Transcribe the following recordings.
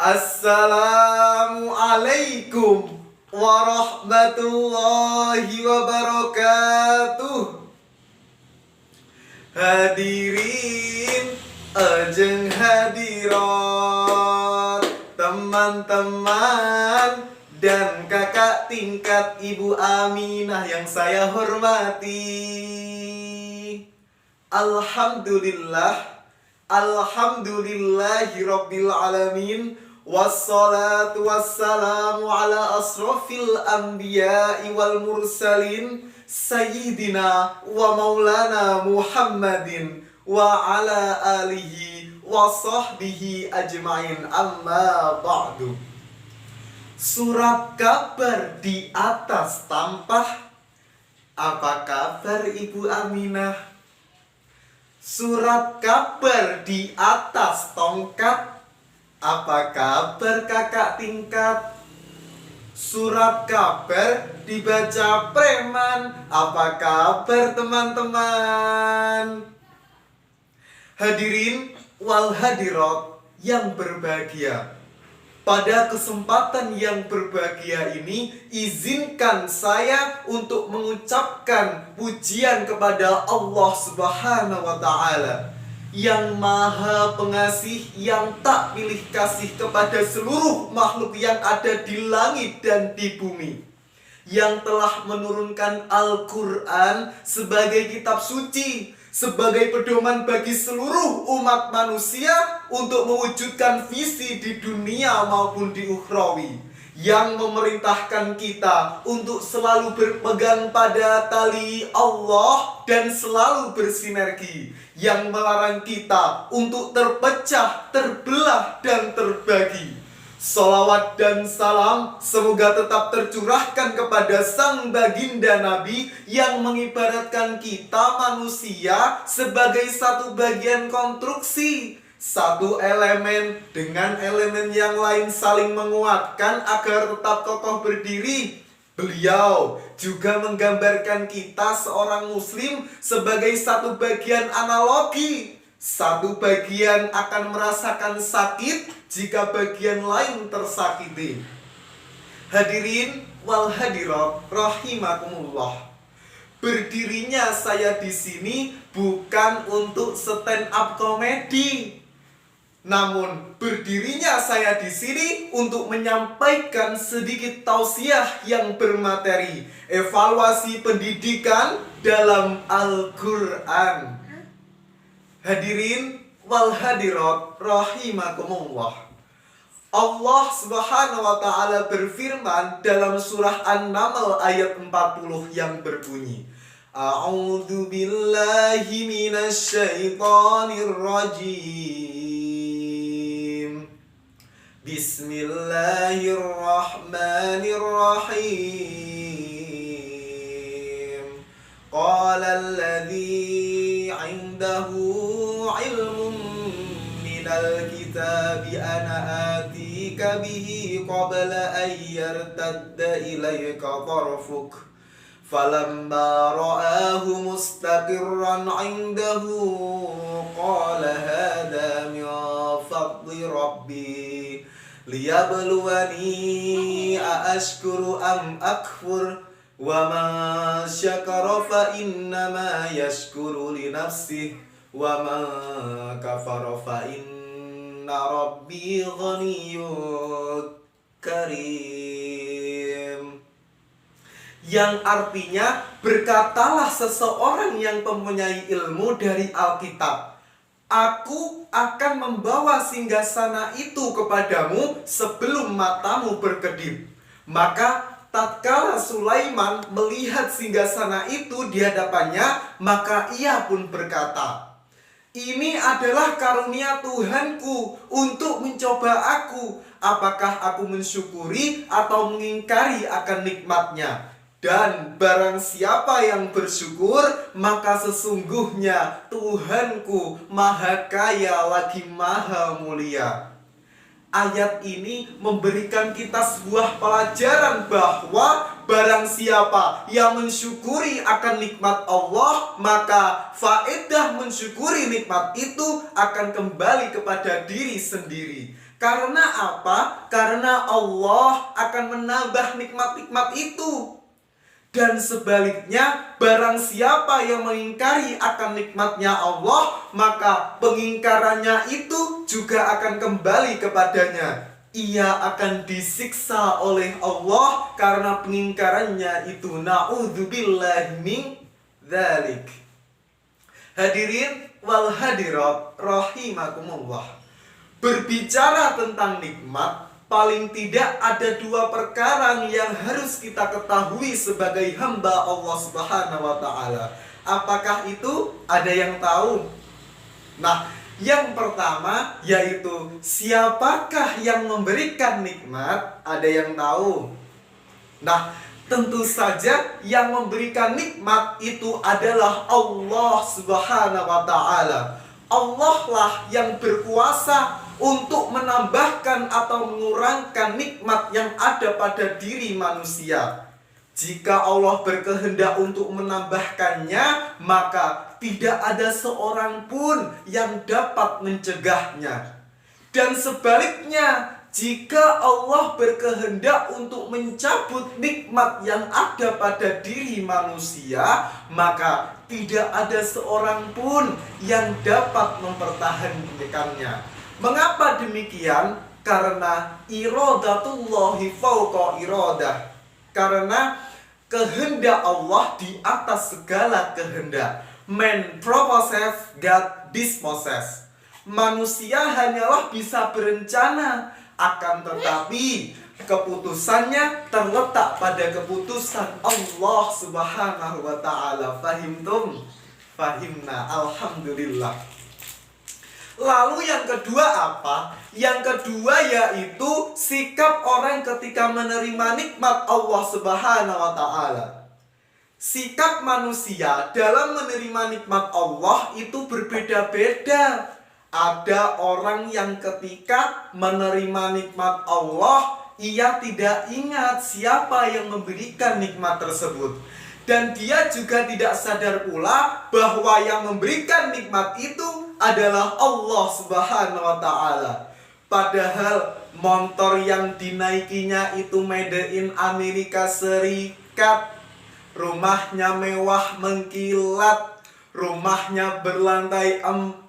Assalamualaikum warahmatullahi wabarakatuh. Hadirin ajeng hadirat, teman-teman dan kakak tingkat Ibu Aminah yang saya hormati. Alhamdulillahirabbil alamin. Wassalatu wassalamu ala asrofil anbiya'i wal mursalin Sayyidina wa maulana Muhammadin wa ala alihi wa sahbihi ajma'in, amma ba'du. Surat kabar di atas tampah. Apa kabar Ibu Aminah? Surat kabar di atas tongkat. Apa kabar kakak tingkat? Surat kabar dibaca preman. Apa kabar teman-teman? Hadirin wal hadirat yang berbahagia, pada kesempatan yang berbahagia ini, izinkan saya untuk mengucapkan pujian kepada Allah Subhanahu wa Ta'ala yang Maha Pengasih, yang tak pilih kasih kepada seluruh makhluk yang ada di langit dan di bumi, yang telah menurunkan Al-Quran sebagai kitab suci, sebagai pedoman bagi seluruh umat manusia untuk mewujudkan visi di dunia maupun di ukhrawi, yang memerintahkan kita untuk selalu berpegang pada tali Allah dan selalu bersinergi, yang melarang kita untuk terpecah, terbelah, dan terbagi. Salawat dan salam semoga tetap tercurahkan kepada sang baginda Nabi yang mengibaratkan kita manusia sebagai satu bagian konstruksi, satu elemen dengan elemen yang lain saling menguatkan agar tetap kokoh berdiri. Beliau juga menggambarkan kita seorang muslim sebagai satu bagian analogi. Satu bagian akan merasakan sakit jika bagian lain tersakiti. Hadirin wal hadirat rahimakumullah. Berdirinya saya di sini bukan untuk stand up komedi. Namun berdirinya saya di sini untuk menyampaikan sedikit tausiah yang bermateri, evaluasi pendidikan dalam Al-Quran. Hadirin wal hadirat rahimakumullah. Allah Subhanahu wa Ta'ala berfirman dalam surah An-Naml ayat 40 yang berbunyi, A'udzu billahi minasyaitonir rajim. Bismillahirrahmanirrahim. Qala alladzi 'indahu 'ilmun minal kitabi ana atika bihi qabla an yartadda ilayka tarfuk. Falamma ra'ahu mustaqirran 'indahu qala hadha min fadli rabbi liyabluwani aashkuru am akfur wa man syakara fa innama yashkuru li nafsihi wa man kafara fa inna rabbi ghaniyyun karim. Yang artinya, berkatalah seseorang yang mempunyai ilmu dari Alkitab, aku akan membawa singgasana itu kepadamu sebelum matamu berkedip. Maka tatkala Sulaiman melihat singgasana itu di hadapannya, maka ia pun berkata, ini adalah karunia Tuhanku untuk mencoba aku, apakah aku mensyukuri atau mengingkari akan nikmatnya. Dan barang siapa yang bersyukur, maka sesungguhnya Tuhanku maha kaya lagi maha mulia. Ayat ini memberikan kita sebuah pelajaran bahwa barang siapa yang mensyukuri akan nikmat Allah, maka faedah mensyukuri nikmat itu akan kembali kepada diri sendiri. Karena apa? Karena Allah akan menambah nikmat-nikmat itu. Dan sebaliknya, barang siapa yang mengingkari akan nikmatnya Allah, maka pengingkarannya itu juga akan kembali kepadanya. Ia akan disiksa oleh Allah karena pengingkarannya itu. Na'udzubillahi min dzalik. Hadirin wal hadirat rahimakumullah. Berbicara tentang nikmat, paling tidak ada dua perkara yang harus kita ketahui sebagai hamba Allah Subhanahu wa Ta'ala. Apakah itu? Ada yang tahu? Nah, yang pertama yaitu siapakah yang memberikan nikmat? Ada yang tahu? Nah, tentu saja yang memberikan nikmat itu adalah Allah Subhanahu wa Ta'ala. Allah lah yang berkuasa untuk menambahkan atau mengurangkan nikmat yang ada pada diri manusia. Jika Allah berkehendak untuk menambahkannya, maka tidak ada seorang pun yang dapat mencegahnya. Dan sebaliknya, jika Allah berkehendak untuk mencabut nikmat yang ada pada diri manusia, maka tidak ada seorang pun yang dapat mempertahankannya. Mengapa demikian? Karena iradatullahi fauqa iradah. Karena kehendak Allah di atas segala kehendak. Man proposes, God disposes. Manusia hanyalah bisa berencana, akan tetapi keputusannya terletak pada keputusan Allah Subhanahu wa Ta'ala. Fahimtum? Fahimna. Alhamdulillah. Lalu yang kedua apa? Yang kedua yaitu sikap orang ketika menerima nikmat Allah Subhanahu wa Ta'ala. Sikap manusia dalam menerima nikmat Allah itu berbeda-beda. Ada orang yang ketika menerima nikmat Allah, ia tidak ingat siapa yang memberikan nikmat tersebut. Dan dia juga tidak sadar pula bahwa yang memberikan nikmat itu adalah Allah Subhanahu wa Ta'ala. Padahal motor yang dinaikinya itu made in Amerika Serikat, rumahnya mewah mengkilat, rumahnya berlantai 4,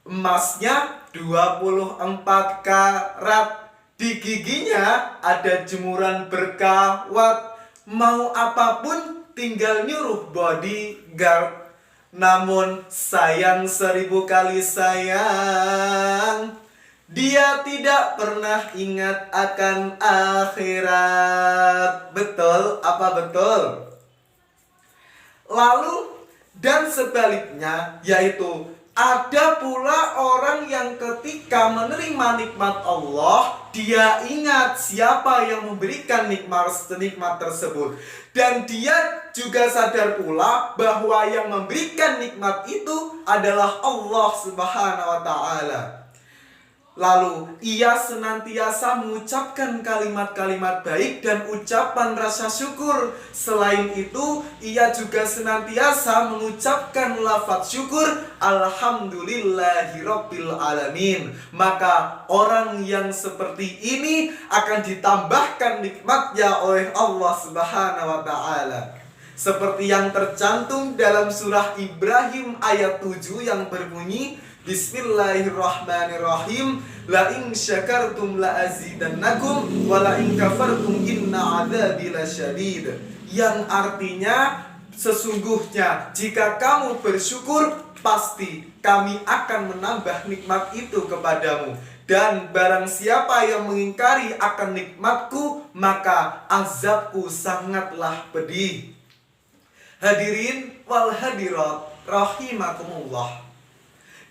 emasnya 24 karat, di giginya ada jemuran berkawat. Mau apapun tinggal nyuruh bodyguard. Namun sayang 1000 kali sayang, dia tidak pernah ingat akan akhirat. Betul? Apa betul? Lalu dan sebaliknya, yaitu ada pula orang yang ketika menerima nikmat Allah, dia ingat siapa yang memberikan nikmat tersebut. Dan dia juga sadar pula bahwa yang memberikan nikmat itu adalah Allah Subhanahu wa Ta'ala. Lalu ia senantiasa mengucapkan kalimat-kalimat baik dan ucapan rasa syukur. Selain itu, ia juga senantiasa mengucapkan lafaz syukur, Alhamdulillahirabbil alamin. Maka orang yang seperti ini akan ditambahkan nikmatnya oleh Allah Subhanahu wa Ta'ala. Seperti yang tercantum dalam surah Ibrahim ayat 7 yang berbunyi, Bismillahirrahmanirrahim. La in syakartum la azidannakum wa la in kafartum inna adzabi lasyadid. Yang artinya, sesungguhnya jika kamu bersyukur, pasti kami akan menambah nikmat itu kepadamu. Dan barang siapa yang mengingkari akan nikmatku, maka azabku sangatlah pedih. Hadirin wal hadirat rahimakumullah.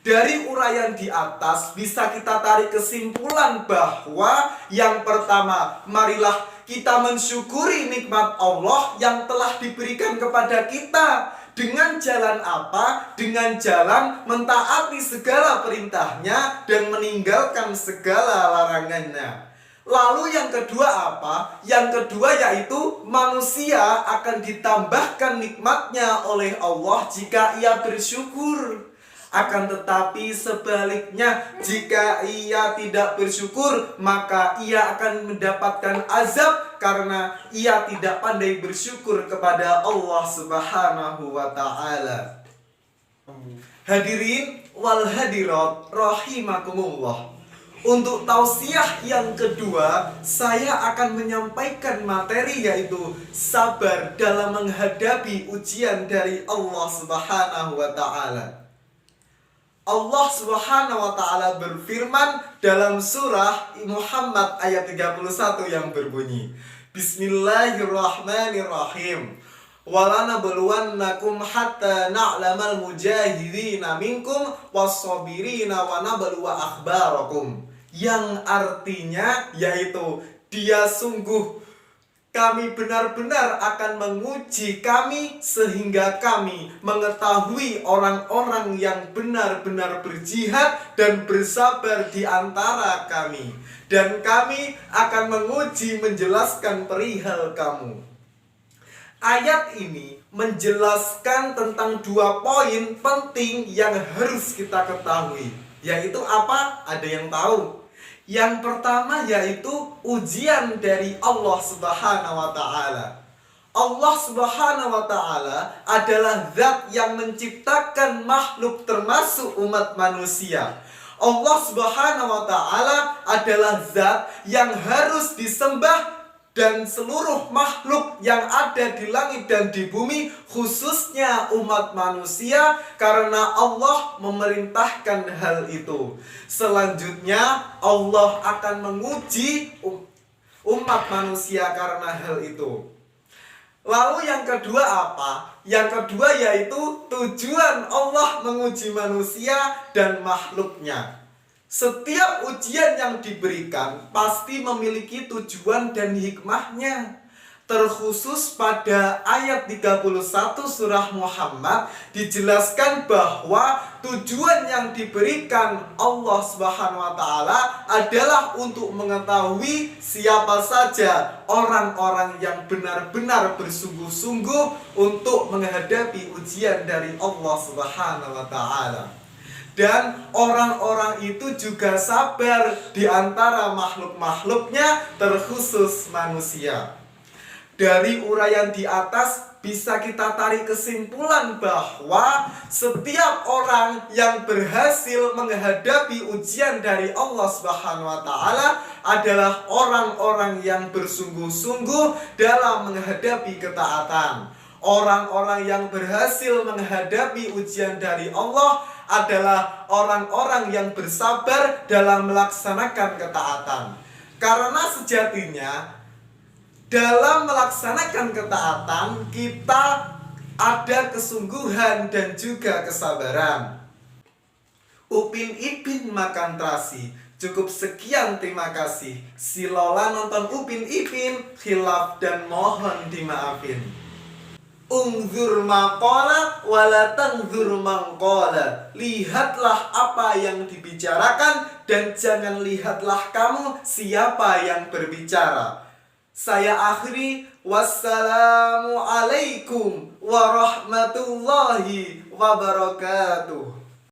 Dari uraian di atas bisa kita tarik kesimpulan bahwa yang pertama, marilah kita mensyukuri nikmat Allah yang telah diberikan kepada kita. Dengan jalan apa? Dengan jalan mentaati segala perintahnya dan meninggalkan segala larangannya. Lalu yang kedua apa? Yang kedua yaitu manusia akan ditambahkan nikmatnya oleh Allah jika ia bersyukur. Akan tetapi sebaliknya, jika ia tidak bersyukur, maka ia akan mendapatkan azab karena ia tidak pandai bersyukur kepada Allah Subhanahu wa Ta'ala. Hadirin wal hadirat rahimakumullah. Untuk tausiah yang kedua, saya akan menyampaikan materi yaitu sabar dalam menghadapi ujian dari Allah Subhanahu wa Ta'ala. Allah Subhanahu wa Ta'ala berfirman dalam surah Muhammad ayat 31 yang berbunyi, Bismillahirrahmanirrahim. Walanabluwannakum hatta na'lamal mujahidina minkum wassabirina wa nabluwa akhbarakum. Yang artinya yaitu dia sungguh kami benar-benar akan menguji kami sehingga kami mengetahui orang-orang yang benar-benar berjihad dan bersabar di antara kami. Dan kami akan menguji menjelaskan perihal kamu. Ayat ini menjelaskan tentang 2 poin penting yang harus kita ketahui. Yaitu apa? Ada yang tahu? Yang pertama yaitu ujian dari Allah Subhanahu wa Ta'ala. Allah Subhanahu wa Ta'ala adalah zat yang menciptakan makhluk termasuk umat manusia. Allah Subhanahu wa Ta'ala adalah zat yang harus disembah dan seluruh makhluk yang ada di langit dan di bumi, khususnya umat manusia, karena Allah memerintahkan hal itu. Selanjutnya Allah akan menguji umat manusia karena hal itu. Lalu yang kedua apa? Yang kedua yaitu tujuan Allah menguji manusia dan makhluknya. Setiap ujian yang diberikan pasti memiliki tujuan dan hikmahnya. Terkhusus pada ayat 31 surah Muhammad dijelaskan bahwa tujuan yang diberikan Allah Subhanahu wa Ta'ala adalah untuk mengetahui siapa saja orang-orang yang benar-benar bersungguh-sungguh untuk menghadapi ujian dari Allah Subhanahu wa Ta'ala. Dan orang-orang itu juga sabar di antara makhluk-makhluknya, terkhusus manusia. Dari uraian di atas bisa kita tarik kesimpulan bahwa setiap orang yang berhasil menghadapi ujian dari Allah Subhanahu wa Ta'ala adalah orang-orang yang bersungguh-sungguh dalam menghadapi ketaatan. Orang-orang yang berhasil menghadapi ujian dari Allah adalah orang-orang yang bersabar dalam melaksanakan ketaatan. Karena sejatinya dalam melaksanakan ketaatan kita ada kesungguhan dan juga kesabaran. Upin Ipin makan terasi. Cukup sekian, terima kasih. Silola nonton Upin Ipin, khilaf dan mohon dimaafin. Ungzur maqala wala tangzur mangqala. Lihatlah apa yang dibicarakan dan jangan lihatlah kamu siapa yang berbicara. Saya akhiri, wassalamualaikum warahmatullahi wabarakatuh.